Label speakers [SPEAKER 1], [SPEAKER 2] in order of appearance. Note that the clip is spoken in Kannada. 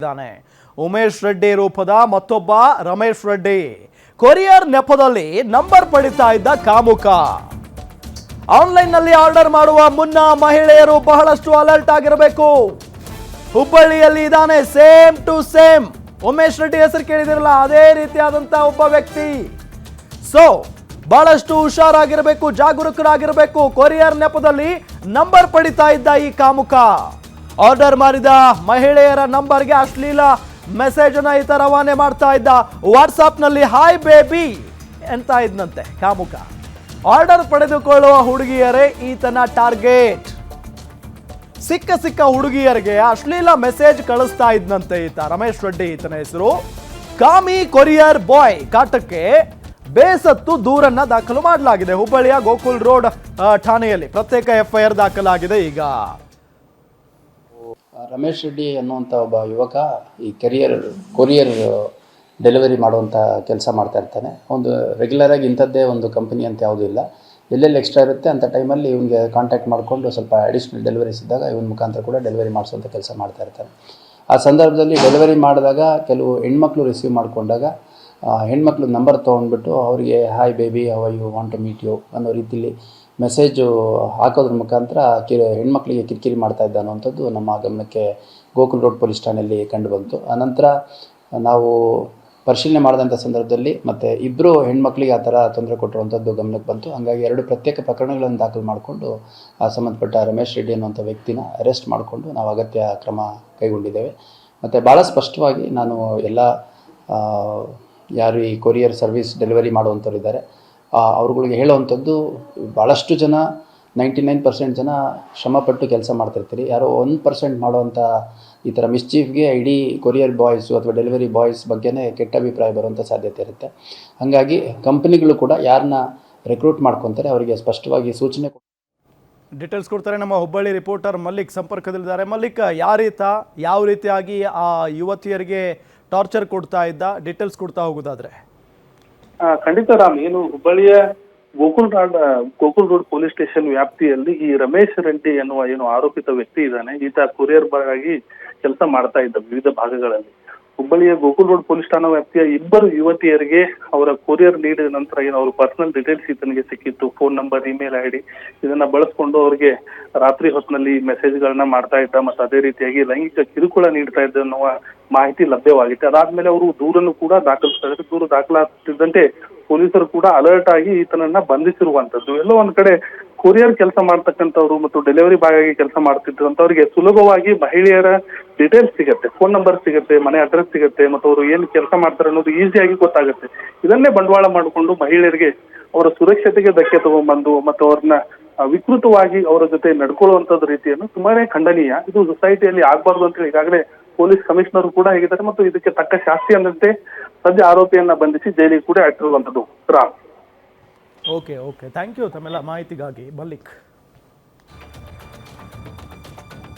[SPEAKER 1] ಇದ್ದಾನೆ ಉಮೇಶ್ ರೆಡ್ಡಿ ರೂಪದ ಮತ್ತೊಬ್ಬ ರಮೇಶ್ ರೆಡ್ಡಿ ಕೊರಿಯರ್ ನೆಪದಲ್ಲಿ ನಂಬರ್ ಪಡಿತಾ ಇದ್ದ ಕಾಮುಕ. ಆನ್ಲೈನ್ ನಲ್ಲಿ ಆರ್ಡರ್ ಮಾಡುವ ಮುನ್ನ ಮಹಿಳೆಯರು ಬಹಳಷ್ಟು ಅಲರ್ಟ್ ಆಗಿರಬೇಕು. ಹುಬ್ಬಳ್ಳಿಯಲ್ಲಿ ಇದ್ದಾನೆ same to same Umesh Reddy ಹೆಸರು ಕೇಳಿದಿರಲ್ಲ, ಅದೇ ರೀತಿಯಾದಂತ ಒಬ್ಬ ವ್ಯಕ್ತಿ. ಸೊ ಬಹಳಷ್ಟು ಹುಷಾರಾಗಿರಬೇಕು, ಜಾಗರೂಕರಾಗಿರಬೇಕು. ಕೊರಿಯರ್ ನೆಪದಲ್ಲಿ ನಂಬರ್ ಪಡಿತಾ ಇದ್ದ ಈ ಕಾಮುಕ ಆರ್ಡರ್ ಮಾಡಿದ ಮಹಿಳೆಯರ ನಂಬರ್ಗೆ ಅಶ್ಲೀಲ ಮೆಸೇಜ್ ಅನ್ನ ಈತ ರವಾನೆ ಮಾಡ್ತಾ ಇದ್ದ. ವಾಟ್ಸಾಪ್ ನಲ್ಲಿ ಹಾಯ್ ಬೇಬಿ ಅಂತ ಇದ್ನಂತೆ ಕಾಮುಕ. ಆರ್ಡರ್ ಪಡೆದುಕೊಳ್ಳುವ ಹುಡುಗಿಯರೇ ಈತನ ಟಾರ್ಗೆಟ್. ಸಿಕ್ಕ ಹುಡುಗಿಯರಿಗೆ ಅಶ್ಲೀಲ ಮೆಸೇಜ್ ಕಳಿಸ್ತಾ ಇದ್ನಂತೆ ಈತ ರಮೇಶ್ ರೆಡ್ಡಿ ಈತನ ಹೆಸರು. ಕಾಮಿ ಕೊರಿಯರ್ ಬಾಯ್ ಕಾಟಕ್ಕೆ ಬೇಸತ್ತು ದೂರನ್ನ ದಾಖಲು ಮಾಡಲಾಗಿದೆ. ಹುಬ್ಬಳ್ಳಿಯ ಗೋಕುಲ್ ರೋಡ್ ಠಾಣೆಯಲ್ಲಿ ಪ್ರತ್ಯೇಕ FIR ದಾಖಲಾಗಿದೆ. ಈಗ
[SPEAKER 2] ರಮೇಶ್ ರೆಡ್ಡಿ ಅನ್ನುವಂಥ ಒಬ್ಬ ಯುವಕ ಈ ಕೊರಿಯರ್ ಡೆಲಿವರಿ ಮಾಡುವಂಥ ಕೆಲಸ ಮಾಡ್ತಾ ಇರ್ತಾನೆ. ಒಂದು ರೆಗ್ಯುಲರಾಗಿ ಇಂಥದ್ದೇ ಒಂದು ಕಂಪನಿ ಅಂತ ಯಾವುದೂ ಇಲ್ಲ, ಎಲ್ಲೆಲ್ಲಿ ಎಕ್ಸ್ಟ್ರಾ ಇರುತ್ತೆ ಅಂಥ ಟೈಮಲ್ಲಿ ಇವನಿಗೆ ಕಾಂಟ್ಯಾಕ್ಟ್ ಮಾಡಿಕೊಂಡು ಸ್ವಲ್ಪ ಅಡಿಷ್ನಲ್ ಡೆಲಿವರೀಸ್ ಇದ್ದಾಗ ಇವನ ಮುಖಾಂತರ ಕೂಡ ಡೆಲಿವರಿ ಮಾಡಿಸುವಂಥ ಕೆಲಸ ಮಾಡ್ತಾ ಇರ್ತಾನೆ. ಆ ಸಂದರ್ಭದಲ್ಲಿ ಡೆಲಿವರಿ ಮಾಡಿದಾಗ ಕೆಲವು ಹೆಣ್ಮಕ್ಳು ರಿಸೀವ್ ಮಾಡಿಕೊಂಡಾಗ ಹೆಣ್ಮಕ್ಳು ನಂಬರ್ ತೊಗೊಂಡ್ಬಿಟ್ಟು ಅವರಿಗೆ hi baby how you want to meet you ಅನ್ನೋ ರೀತಿಯಲ್ಲಿ ಮೆಸೇಜು ಹಾಕೋದ್ರ ಮುಖಾಂತರ ಹೆಣ್ಮಕ್ಳಿಗೆ ಕಿರಿಕಿರಿ ಮಾಡ್ತಾ ಇದ್ದ ಅನ್ನುವಂಥದ್ದು ನಮ್ಮ ಗಮನಕ್ಕೆ ಗೋಕುಲ್ ರೋಡ್ ಪೊಲೀಸ್ ಠಾಣೆಯಲ್ಲಿ ಕಂಡುಬಂತು. ಆನಂತರ ನಾವು ಪರಿಶೀಲನೆ ಮಾಡಿದಂಥ ಸಂದರ್ಭದಲ್ಲಿ ಮತ್ತು ಇಬ್ಬರು ಹೆಣ್ಮಕ್ಳಿಗೆ ಆ ಥರ ತೊಂದರೆ ಕೊಟ್ಟಿರುವಂಥದ್ದು ಗಮನಕ್ಕೆ ಬಂತು. ಹಾಗಾಗಿ 2 ಪ್ರತ್ಯೇಕ ಪ್ರಕರಣಗಳನ್ನು ದಾಖಲು ಮಾಡಿಕೊಂಡು ಆ ಸಂಬಂಧಪಟ್ಟ ರಮೇಶ್ ರೆಡ್ಡಿ ಅನ್ನುವಂಥ ವ್ಯಕ್ತಿನ ಅರೆಸ್ಟ್ ಮಾಡಿಕೊಂಡು ನಾವು ಅಗತ್ಯ ಕ್ರಮ ಕೈಗೊಂಡಿದ್ದೇವೆ. ಮತ್ತು ಭಾಳ ಸ್ಪಷ್ಟವಾಗಿ ನಾನು ಎಲ್ಲ ಯಾರು ಈ ಕೊರಿಯರ್ ಸರ್ವಿಸ್ ಡೆಲಿವರಿ ಮಾಡುವಂಥವ್ರು ಇದ್ದಾರೆ ಅವ್ರುಗಳಿಗೆ ಹೇಳುವಂಥದ್ದು, ಭಾಳಷ್ಟು ಜನ 99% ಜನ ಶ್ರಮಪಟ್ಟು ಕೆಲಸ ಮಾಡ್ತಿರ್ತೀರಿ. ಯಾರೋ 1% ಮಾಡುವಂಥ ಈ ಥರ ಮಿಸ್ಚೀಫ್ಗೆ ಇಡೀ ಕೊರಿಯರ್ ಬಾಯ್ಸು ಅಥವಾ ಡೆಲಿವರಿ ಬಾಯ್ಸ್ ಬಗ್ಗೆನೇ ಕೆಟ್ಟ ಅಭಿಪ್ರಾಯ ಬರುವಂಥ ಸಾಧ್ಯತೆ ಇರುತ್ತೆ. ಹಾಗಾಗಿ ಕಂಪನಿಗಳು ಕೂಡ ಯಾರನ್ನ ರೆಕ್ರೂಟ್ ಮಾಡ್ಕೊತಾರೆ ಅವರಿಗೆ ಸ್ಪಷ್ಟವಾಗಿ ಸೂಚನೆ
[SPEAKER 1] ಡೀಟೇಲ್ಸ್ ಕೊಡ್ತಾರೆ ನಮ್ಮ ಹುಬ್ಬಳ್ಳಿ ರಿಪೋರ್ಟರ್ ಮಲ್ಲಿಕ್ ಸಂಪರ್ಕದಲ್ಲಿದ್ದಾರೆ. ಮಲ್ಲಿಕ್, ಯಾವ ರೀತಿಯಾಗಿ ಆ ಯುವತಿಯರಿಗೆ ಟಾರ್ಚರ್ ಕೊಡ್ತಾ ಇದ್ದ, ಡೀಟೇಲ್ಸ್ ಕೊಡ್ತಾ ಹೋಗೋದಾದ್ರೆ?
[SPEAKER 3] ಖಂಡಿತ ರಾಮ್, ಏನು ಹುಬ್ಬಳ್ಳಿಯ ಗೋಕುಲ್ ರೋಡ್ ಪೊಲೀಸ್ ಸ್ಟೇಷನ್ ವ್ಯಾಪ್ತಿಯಲ್ಲಿ ಈ ರಮೇಶ್ ರೆಡ್ಡಿ ಎನ್ನುವ ಏನು ಆರೋಪಿತ ವ್ಯಕ್ತಿ ಇದ್ದಾನೆ, ಈತ ಕೊರಿಯರ್ ಬಾಯ್ ಆಗಿ ಕೆಲಸ ಮಾಡ್ತಾ ಇದ್ದ ವಿವಿಧ ಭಾಗಗಳಲ್ಲಿ. ಹುಬ್ಬಳ್ಳಿಯ ಗೋಕುಲ್ ರೋಡ್ ಪೊಲೀಸ್ ಠಾಣಾ ವ್ಯಾಪ್ತಿಯ 2 ಯುವತಿಯರಿಗೆ ಅವರ ಕೊರಿಯರ್ ನೀಡಿದ ನಂತರ ಏನು ಅವ್ರ ಪರ್ಸನಲ್ ಡೀಟೇಲ್ಸ್ ಈತನಿಗೆ ಸಿಕ್ಕಿತ್ತು, ಫೋನ್ ನಂಬರ್, ಇಮೇಲ್ ID ಇದನ್ನ ಬಳಸ್ಕೊಂಡು ಅವರಿಗೆ ರಾತ್ರಿ ಹೊತ್ತಿನಲ್ಲಿ ಮೆಸೇಜ್ಗಳನ್ನ ಮಾಡ್ತಾ ಇದ್ದ ಮತ್ತು ಅದೇ ರೀತಿಯಾಗಿ ಲೈಂಗಿಕ ಕಿರುಕುಳ ನೀಡ್ತಾ ಇದ್ದ ಅನ್ನುವ ಮಾಹಿತಿ ಲಭ್ಯವಾಗಿತ್ತು. ಅದಾದ್ಮೇಲೆ ಅವರು ದೂರನ್ನು ಕೂಡ ದಾಖಲಿಸ್ತಾ ಇದ್ದಾರೆ. ದೂರು ದಾಖಲಾಗ್ತಿದ್ದಂತೆ ಪೊಲೀಸರು ಕೂಡ ಅಲರ್ಟ್ ಆಗಿ ಈತನನ್ನ ಬಂಧಿಸಿರುವಂತದ್ದು. ಎಲ್ಲೋ ಒಂದ್ ಕಡೆ ಕೊರಿಯರ್ ಕೆಲಸ ಮಾಡ್ತಕ್ಕಂಥವ್ರು ಮತ್ತು ಡೆಲಿವರಿ ಬಾಯ್ ಆಗಿ ಕೆಲಸ ಮಾಡ್ತಿದ್ದಂಥವ್ರಿಗೆ ಸುಲಭವಾಗಿ ಮಹಿಳೆಯರ ಡೀಟೇಲ್ಸ್ ಸಿಗುತ್ತೆ, ಫೋನ್ ನಂಬರ್ ಸಿಗುತ್ತೆ, ಮನೆ ಅಡ್ರೆಸ್ ಸಿಗುತ್ತೆ, ಮತ್ತು ಅವರು ಏನು ಕೆಲಸ ಮಾಡ್ತಾರೆ ಅನ್ನೋದು ಈಸಿಯಾಗಿ ಗೊತ್ತಾಗುತ್ತೆ. ಇದನ್ನೇ ಬಂಡವಾಳ ಮಾಡಿಕೊಂಡು ಮಹಿಳೆಯರಿಗೆ ಅವರ ಸುರಕ್ಷತೆಗೆ ಧಕ್ಕೆ ತಗೊಂಡ್ಬಂದು ಮತ್ತು ಅವ್ರನ್ನ ವಿಕೃತವಾಗಿ ಅವರ ಜೊತೆ ನಡ್ಕೊಳ್ಳುವಂತದ್ದು ರೀತಿಯನ್ನು ತುಂಬಾನೇ ಖಂಡನೀಯ. ಇದು ಸೊಸೈಟಿಯಲ್ಲಿ ಆಗ್ಬಾರ್ದು ಅಂತ ಈಗಾಗಲೇ ಪೊಲೀಸ್ ಕಮಿಷನರ್ ಕೂಡ ಹೇಳಿದ್ದಾರೆ ಮತ್ತು ಇದಕ್ಕೆ ತಕ್ಕ ಶಾಸ್ತಿ ಅನ್ನಂತೆ ಸದ್ಯ ಆರೋಪಿಯನ್ನ ಬಂಧಿಸಿ ಜೈಲಿಗೆ ಕೂಡ ಹಾಕಿರುವಂತದ್ದು. ರಾಮ್,
[SPEAKER 1] ಓಕೆ, ಥ್ಯಾಂಕ್ ಯು ತಮ್ಮೆಲ್ಲ ಮಾಹಿತಿಗಾಗಿ ಮಲ್ಲಿಕ್.